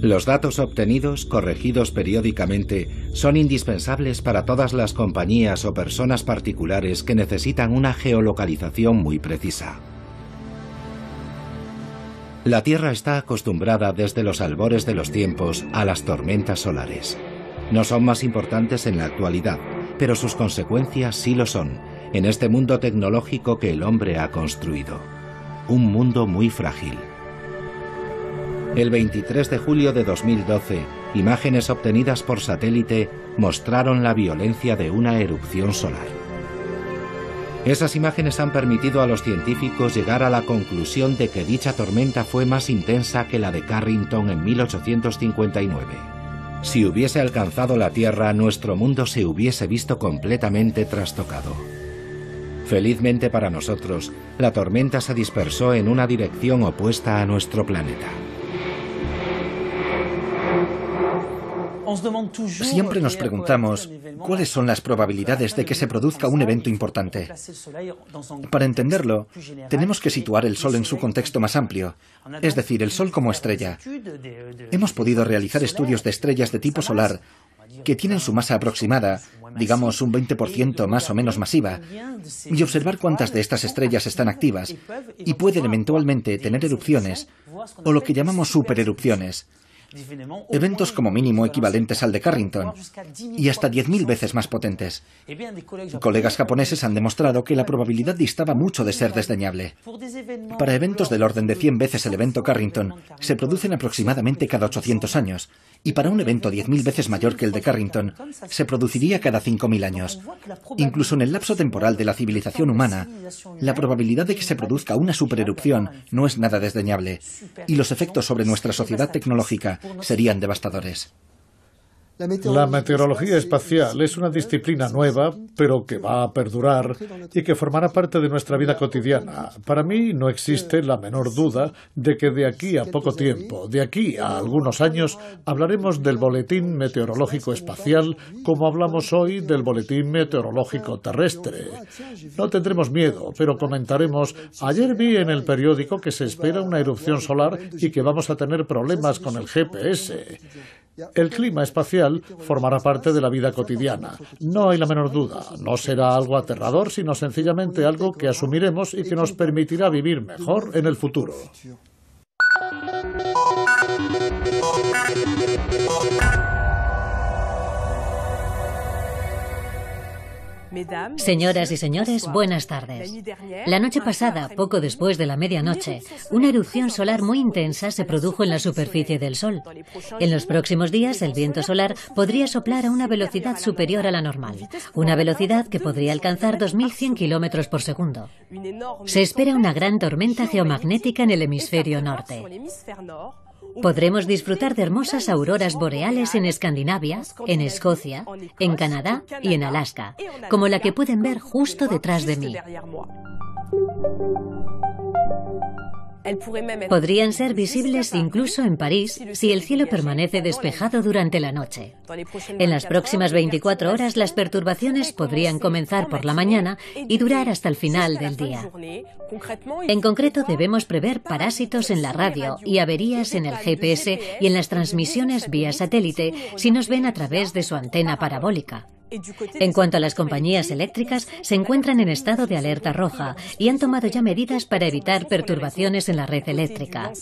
Los datos obtenidos, corregidos periódicamente, son indispensables para todas las compañías o personas particulares que necesitan una geolocalización muy precisa. La Tierra está acostumbrada desde los albores de los tiempos a las tormentas solares. No son más importantes en la actualidad, pero sus consecuencias sí lo son, en este mundo tecnológico que el hombre ha construido. Un mundo muy frágil. El 23 de julio de 2012, imágenes obtenidas por satélite mostraron la violencia de una erupción solar. Esas imágenes han permitido a los científicos llegar a la conclusión de que dicha tormenta fue más intensa que la de Carrington en 1859. Si hubiese alcanzado la Tierra, nuestro mundo se hubiese visto completamente trastocado. Felizmente para nosotros, la tormenta se dispersó en una dirección opuesta a nuestro planeta. Siempre nos preguntamos cuáles son las probabilidades de que se produzca un evento importante. Para entenderlo, tenemos que situar el Sol en su contexto más amplio, es decir, el Sol como estrella. Hemos podido realizar estudios de estrellas de tipo solar que tienen su masa aproximada, digamos un 20% más o menos masiva, y observar cuántas de estas estrellas están activas y pueden eventualmente tener erupciones o lo que llamamos supererupciones. Eventos como mínimo equivalentes al de Carrington y hasta 10.000 veces más potentes. Colegas japoneses han demostrado que la probabilidad distaba mucho de ser desdeñable. Para eventos del orden de 100 veces el evento Carrington se producen aproximadamente cada 800 años y para un evento 10.000 veces mayor que el de Carrington se produciría cada 5.000 años. Incluso en el lapso temporal de la civilización humana, la probabilidad de que se produzca una supererupción no es nada desdeñable y los efectos sobre nuestra sociedad tecnológica serían devastadores. La meteorología espacial es una disciplina nueva, pero que va a perdurar y que formará parte de nuestra vida cotidiana. Para mí no existe la menor duda de que de aquí a poco tiempo, de aquí a algunos años, hablaremos del boletín meteorológico espacial como hablamos hoy del boletín meteorológico terrestre. No tendremos miedo, pero comentaremos: ayer vi en el periódico que se espera una erupción solar y que vamos a tener problemas con el GPS. El clima espacial formará parte de la vida cotidiana. No hay la menor duda. No será algo aterrador, sino sencillamente algo que asumiremos y que nos permitirá vivir mejor en el futuro. Señoras y señores, buenas tardes. La noche pasada, poco después de la medianoche, una erupción solar muy intensa se produjo en la superficie del Sol. En los próximos días, el viento solar podría soplar a una velocidad superior a la normal, una velocidad que podría alcanzar 2.100 kilómetros por segundo. Se espera una gran tormenta geomagnética en el hemisferio norte. Podremos disfrutar de hermosas auroras boreales en Escandinavia, en Escocia, en Canadá y en Alaska, como la que pueden ver justo detrás de mí. Podrían ser visibles incluso en París si el cielo permanece despejado durante la noche. En las próximas 24 horas las perturbaciones podrían comenzar por la mañana y durar hasta el final del día. En concreto, debemos prever parásitos en la radio y averías en el GPS y en las transmisiones vía satélite si nos ven a través de su antena parabólica. En cuanto a las compañías eléctricas, se encuentran en estado de alerta roja y han tomado ya medidas para evitar perturbaciones en la red eléctrica.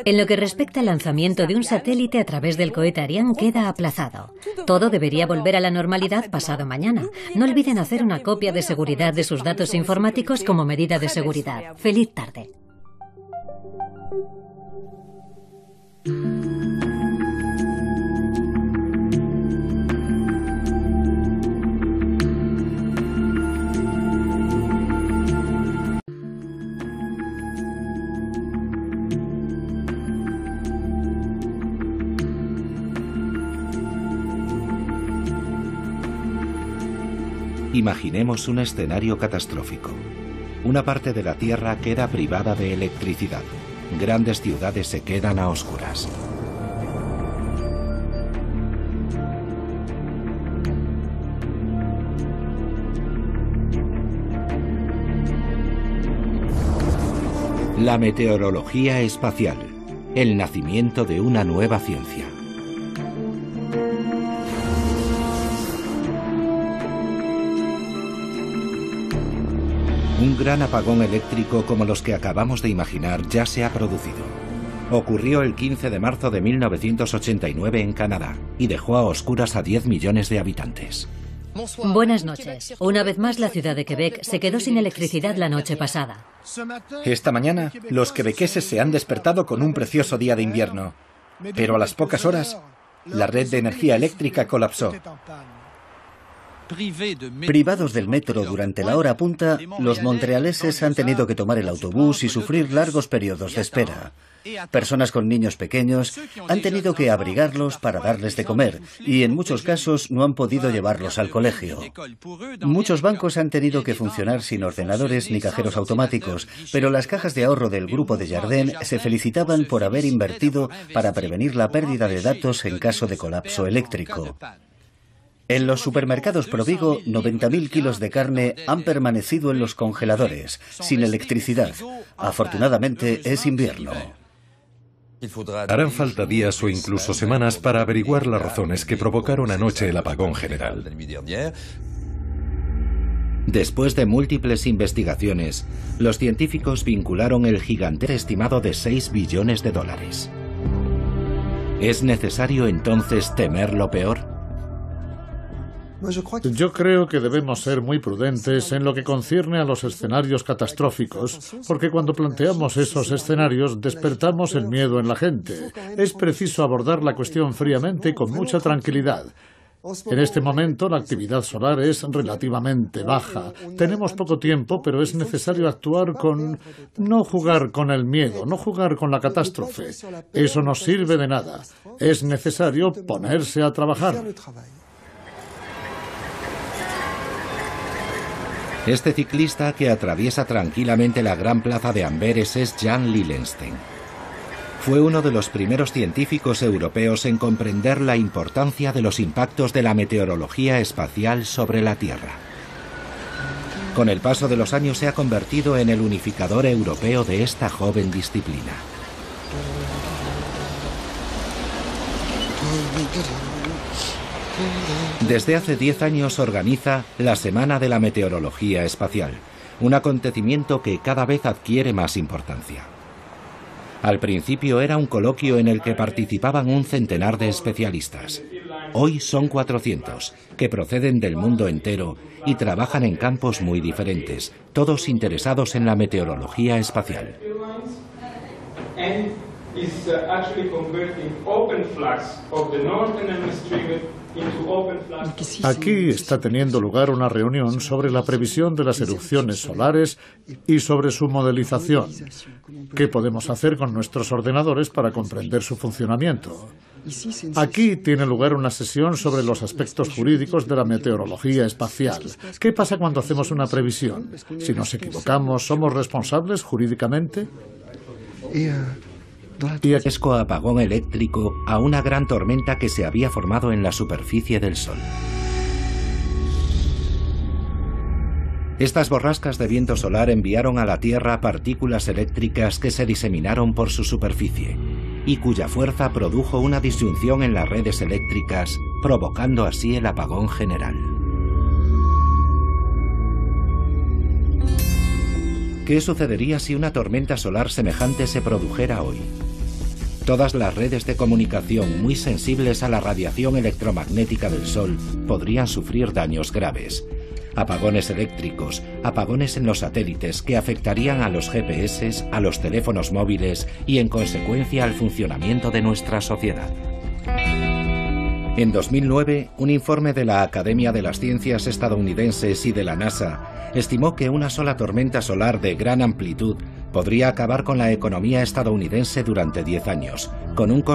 En lo que respecta al lanzamiento de un satélite a través del cohete Ariane, queda aplazado. Todo debería volver a la normalidad pasado mañana. No olviden hacer una copia de seguridad de sus datos informáticos como medida de seguridad. ¡Feliz tarde! Imaginemos un escenario catastrófico. Una parte de la Tierra queda privada de electricidad. Grandes ciudades se quedan a oscuras. La meteorología espacial. El nacimiento de una nueva ciencia. Un gran apagón eléctrico como los que acabamos de imaginar ya se ha producido. Ocurrió el 15 de marzo de 1989 en Canadá y dejó a oscuras a 10 millones de habitantes. Buenas noches. Una vez más, la ciudad de Quebec se quedó sin electricidad la noche pasada. Esta mañana, los quebequeses se han despertado con un precioso día de invierno. Pero a las pocas horas, la red de energía eléctrica colapsó. Privados del metro durante la hora punta, los montrealeses han tenido que tomar el autobús y sufrir largos periodos de espera. Personas con niños pequeños han tenido que abrigarlos para darles de comer y en muchos casos no han podido llevarlos al colegio. Muchos bancos han tenido que funcionar sin ordenadores ni cajeros automáticos, pero las cajas de ahorro del grupo Desjardins se felicitaban por haber invertido para prevenir la pérdida de datos en caso de colapso eléctrico. En los supermercados Provigo, 90.000 kilos de carne han permanecido en los congeladores, sin electricidad. Afortunadamente es invierno. Harán falta días o incluso semanas para averiguar las razones que provocaron anoche el apagón general. Después de múltiples investigaciones, los científicos vincularon el gigante estimado de 6 billones de dólares. ¿Es necesario entonces temer lo peor? Yo creo que debemos ser muy prudentes en lo que concierne a los escenarios catastróficos, porque cuando planteamos esos escenarios despertamos el miedo en la gente. Es preciso abordar la cuestión fríamente y con mucha tranquilidad. En este momento la actividad solar es relativamente baja. Tenemos poco tiempo, pero es necesario actuar con... no jugar con el miedo, no jugar con la catástrofe. Eso no sirve de nada. Es necesario ponerse a trabajar. Este ciclista que atraviesa tranquilamente la gran plaza de Amberes es Jan Lillenstein. Fue uno de los primeros científicos europeos en comprender la importancia de los impactos de la meteorología espacial sobre la Tierra. Con el paso de los años se ha convertido en el unificador europeo de esta joven disciplina. Desde hace 10 años organiza la Semana de la Meteorología Espacial, un acontecimiento que cada vez adquiere más importancia. Al principio era un coloquio en el que participaban un centenar de especialistas. Hoy son 400, que proceden del mundo entero y trabajan en campos muy diferentes, todos interesados en la meteorología espacial. Is actually converting open flux of the northern hemisphere Aquí está teniendo lugar una reunión sobre la previsión de las erupciones solares y sobre su modelización. ¿Qué podemos hacer con nuestros ordenadores para comprender su funcionamiento? Aquí tiene lugar una sesión sobre los aspectos jurídicos de la meteorología espacial. ¿Qué pasa cuando hacemos una previsión? Si nos equivocamos, ¿somos responsables jurídicamente? Gigantesco apagón eléctrico a una gran tormenta que se había formado en la superficie del Sol. Estas borrascas de viento solar enviaron a la Tierra partículas eléctricas que se diseminaron por su superficie y cuya fuerza produjo una disyunción en las redes eléctricas, provocando así el apagón general. ¿Qué sucedería si una tormenta solar semejante se produjera hoy? Todas las redes de comunicación muy sensibles a la radiación electromagnética del Sol podrían sufrir daños graves. Apagones eléctricos, apagones en los satélites que afectarían a los GPS, a los teléfonos móviles y en consecuencia al funcionamiento de nuestra sociedad. En 2009, un informe de la Academia de las Ciencias estadounidenses y de la NASA estimó que una sola tormenta solar de gran amplitud podría acabar con la economía estadounidense durante 10 años, con un coste